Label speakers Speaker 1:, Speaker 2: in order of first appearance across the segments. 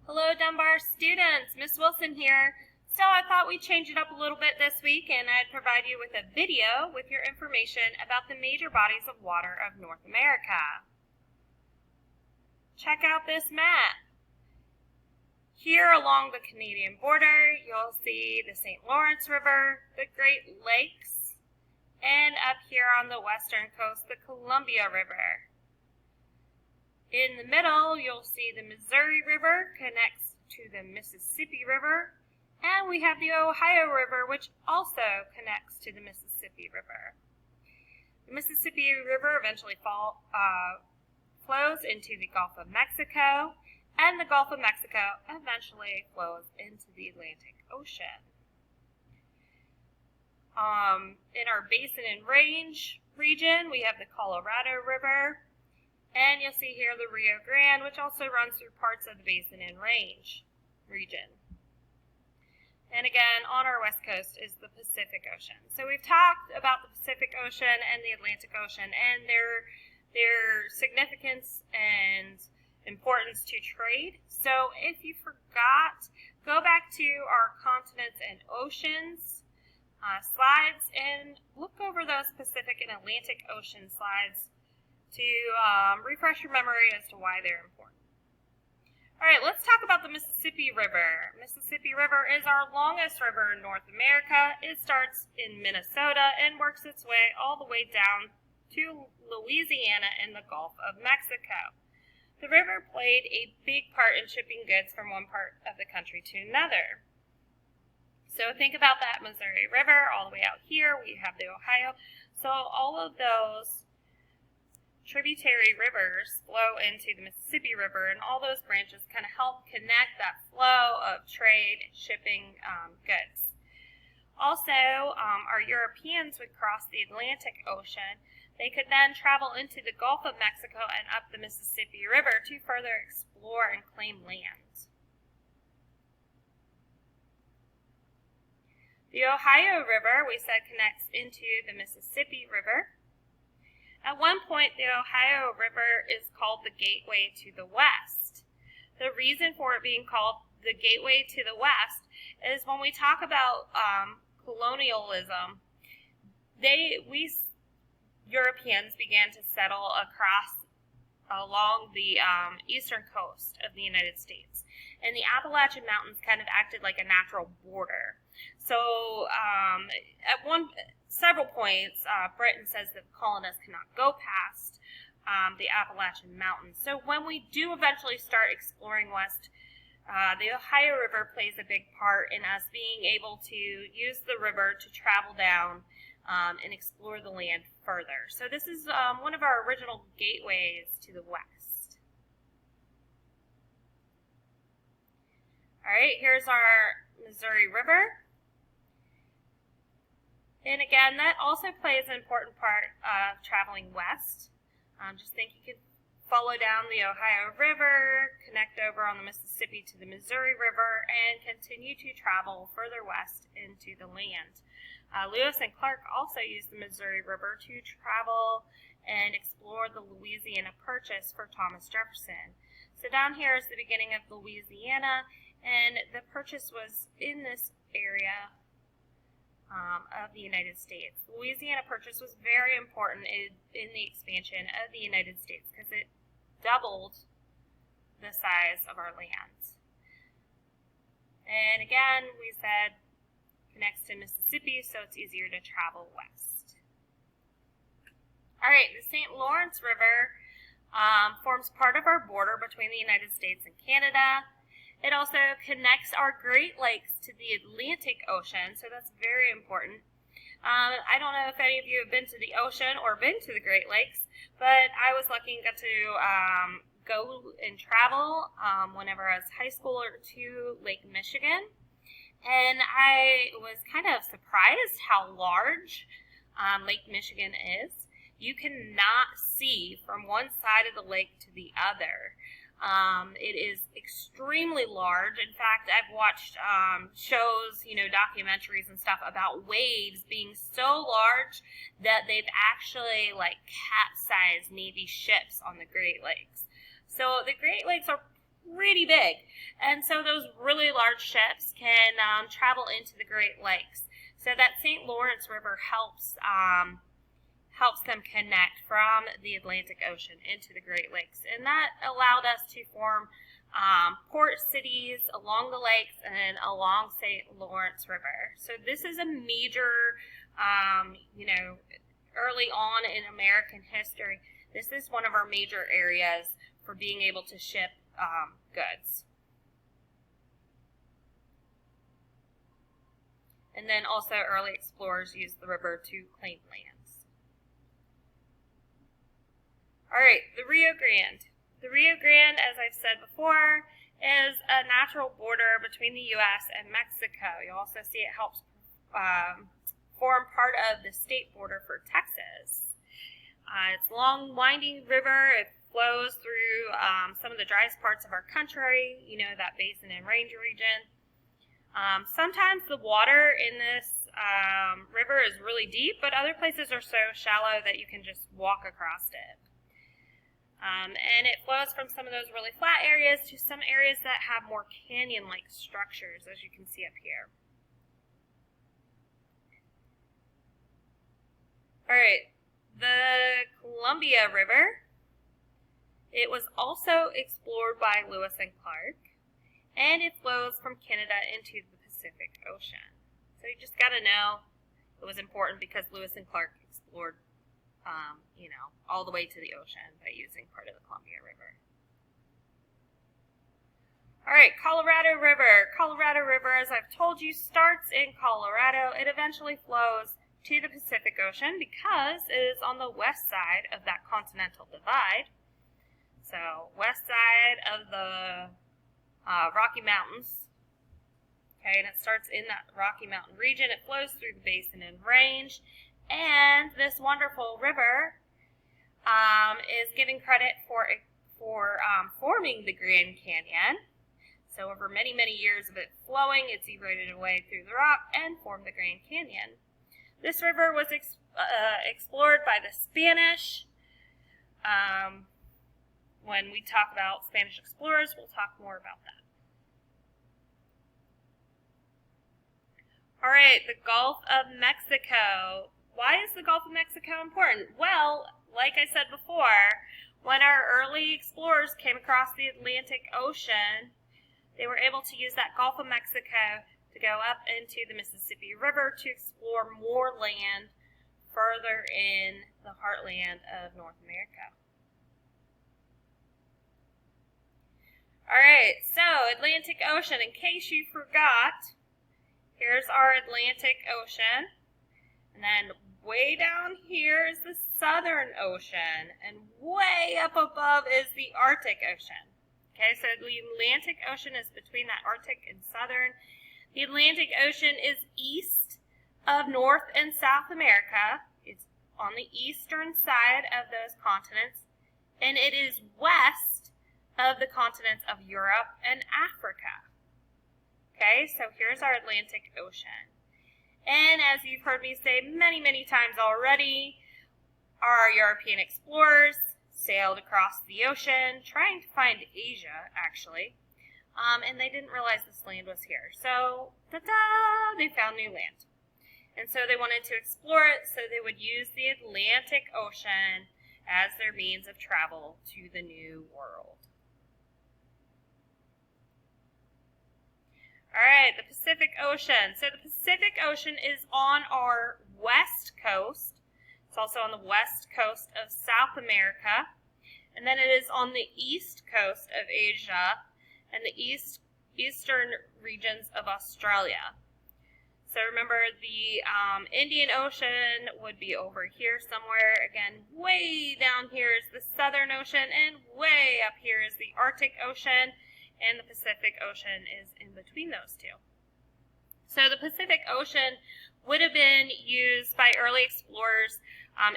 Speaker 1: Hello Dunbar students, Miss Wilson here. So I thought we'd change it up a little bit this week and I'd provide you with a video with your information about the major bodies of water of North America. Check out this map. Here along the Canadian border, you'll see the St. Lawrence River, the Great Lakes, and up here on the western coast, the Columbia River. In the middle, you'll see the Missouri River connects to the Mississippi River, and we have the Ohio River, which also connects to the Mississippi River. The Mississippi River eventually flows into the Gulf of Mexico, and the Gulf of Mexico eventually flows into the Atlantic Ocean. In our basin and range region, we have the Colorado River, and you'll see here the Rio Grande, which also runs through parts of the basin and range region. And again, on our west coast is the Pacific Ocean. So we've talked about the Pacific Ocean and the Atlantic Ocean and their significance and importance to trade. So if you forgot, go back to our continents and oceans slides and look over those Pacific and Atlantic Ocean slides to refresh your memory as to why they're important. All right, let's talk about the Mississippi River. Mississippi River is our longest river in North America. It starts in Minnesota and works its way all the way down to Louisiana and the Gulf of Mexico. The river played a big part in shipping goods from one part of the country to another. So think about that Missouri River all the way out here. We have the Ohio. So all of those tributary rivers flow into the Mississippi River, and all those branches kind of help connect that flow of trade and shipping goods. Also, our Europeans would cross the Atlantic Ocean. They could then travel into the Gulf of Mexico and up the Mississippi River to further explore and claim land. The Ohio River, we said, connects into the Mississippi River. At one point, the Ohio River is called the Gateway to the West. The reason for it being called the Gateway to the West is when we talk about colonialism, Europeans began to settle along the eastern coast of the United States. And the Appalachian Mountains kind of acted like a natural border. So at several points, Britain says that colonists cannot go past the Appalachian Mountains. So when we do eventually start exploring west, the Ohio River plays a big part in us being able to use the river to travel down and explore the land further. So this is one of our original gateways to the west. All right, here's our Missouri River. And again, that also plays an important part of traveling west. Just think you could follow down the Ohio River, connect over on the Mississippi to the Missouri River, and continue to travel further west into the land. Lewis and Clark also used the Missouri River to travel and explore the Louisiana Purchase for Thomas Jefferson. So down here is the beginning of Louisiana, and the Purchase was in this area of the United States. The Louisiana Purchase was very important in the expansion of the United States because it doubled the size of our land. And again, we said connects to Mississippi, so it's easier to travel west. All right, the St. Lawrence River forms part of our border between the United States and Canada. It also connects our Great Lakes to the Atlantic Ocean, so that's very important. I don't know if any of you have been to the ocean or been to the Great Lakes, but I was lucky and got to go and travel whenever I was high schooler to Lake Michigan. And I was kind of surprised how large Lake Michigan is. You cannot see from one side of the lake to the other. It is extremely large. In fact, I've watched shows, documentaries and stuff about waves being so large that they've actually capsized Navy ships on the Great Lakes. So the Great Lakes are pretty big. And so those really large ships can travel into the Great Lakes. So that St. Lawrence River helps them connect from the Atlantic Ocean into the Great Lakes. And that allowed us to form port cities along the lakes and along St. Lawrence River. So this is a major, early on in American history, this is one of our major areas for being able to ship goods. And then also early explorers used the river to claim lands. All right, the Rio Grande. The Rio Grande, as I've said before, is a natural border between the U.S. and Mexico. You also see it helps form part of the state border for Texas. It's a long, winding river. It flows through some of the driest parts of our country, that basin and range region. Sometimes the water in this river is really deep, but other places are so shallow that you can just walk across it. And it flows from some of those really flat areas to some areas that have more canyon-like structures, as you can see up here. All right, the Columbia River. It was also explored by Lewis and Clark, and it flows from Canada into the Pacific Ocean. So you just got to know it was important because Lewis and Clark explored all the way to the ocean by using part of the Columbia River. All right, Colorado River. Colorado River, as I've told you, starts in Colorado. It eventually flows to the Pacific Ocean because it is on the west side of that continental divide. So, west side of the Rocky Mountains. Okay, and it starts in that Rocky Mountain region. It flows through the basin and range. And this wonderful river is given credit for forming the Grand Canyon. So over many, many years of it flowing, it's eroded away through the rock and formed the Grand Canyon. This river was explored by the Spanish. When we talk about Spanish explorers, we'll talk more about that. All right, the Gulf of Mexico. Why is the Gulf of Mexico important? Well, like I said before, when our early explorers came across the Atlantic Ocean, they were able to use that Gulf of Mexico to go up into the Mississippi River to explore more land further in the heartland of North America. All right, so Atlantic Ocean. In case you forgot, here's our Atlantic Ocean. And then way down here is the Southern Ocean, and way up above is the Arctic Ocean. Okay, so the Atlantic Ocean is between that Arctic and Southern. The Atlantic Ocean is east of North and South America. It's on the eastern side of those continents, and it is west of the continents of Europe and Africa. Okay, so here's our Atlantic Ocean. And as you've heard me say many, many times already, our European explorers sailed across the ocean, trying to find Asia, actually, and they didn't realize this land was here. So, ta-da, they found new land. And so they wanted to explore it, so they would use the Atlantic Ocean as their means of travel to the New World. All right, the Pacific Ocean. So the Pacific Ocean is on our west coast. It's also on the west coast of South America. And then it is on the east coast of Asia and the eastern regions of Australia. So remember, the Indian Ocean would be over here somewhere. Again, way down here is the Southern Ocean, and way up here is the Arctic Ocean. And the Pacific Ocean is in between those two. So the Pacific Ocean would have been used by early explorers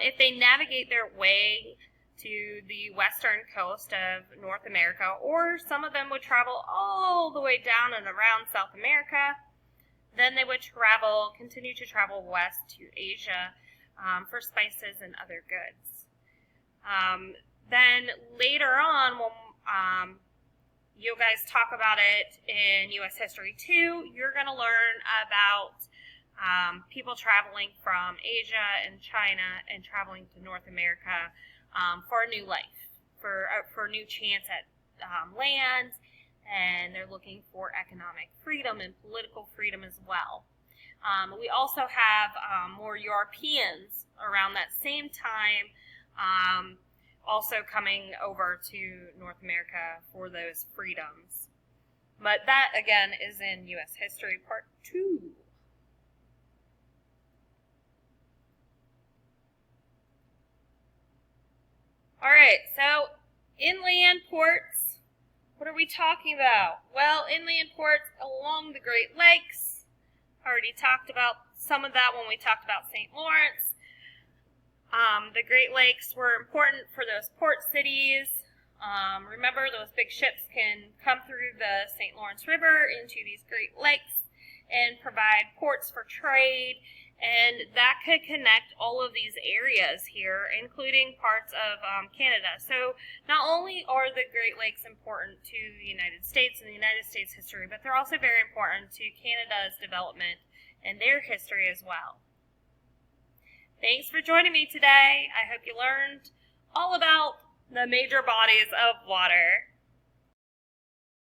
Speaker 1: if they navigate their way to the western coast of North America, or some of them would travel all the way down and around South America. Then they would continue to travel west to Asia for spices and other goods. Then later on, you guys talk about it in U.S. history too. You're going to learn about people traveling from Asia and China and traveling to North America for a new life, for a new chance at land, and they're looking for economic freedom and political freedom as well. We also have more Europeans around that same time also coming over to North America for those freedoms. But that, again, is in U.S. History Part 2. All right, so inland ports, what are we talking about? Well, inland ports along the Great Lakes. Already talked about some of that when we talked about St. Lawrence. The Great Lakes were important for those port cities. Remember, those big ships can come through the St. Lawrence River into these Great Lakes and provide ports for trade, and that could connect all of these areas here, including parts of Canada. So not only are the Great Lakes important to the United States and the United States history, but they're also very important to Canada's development and their history as well. Thanks for joining me today. I hope you learned all about the major bodies of water.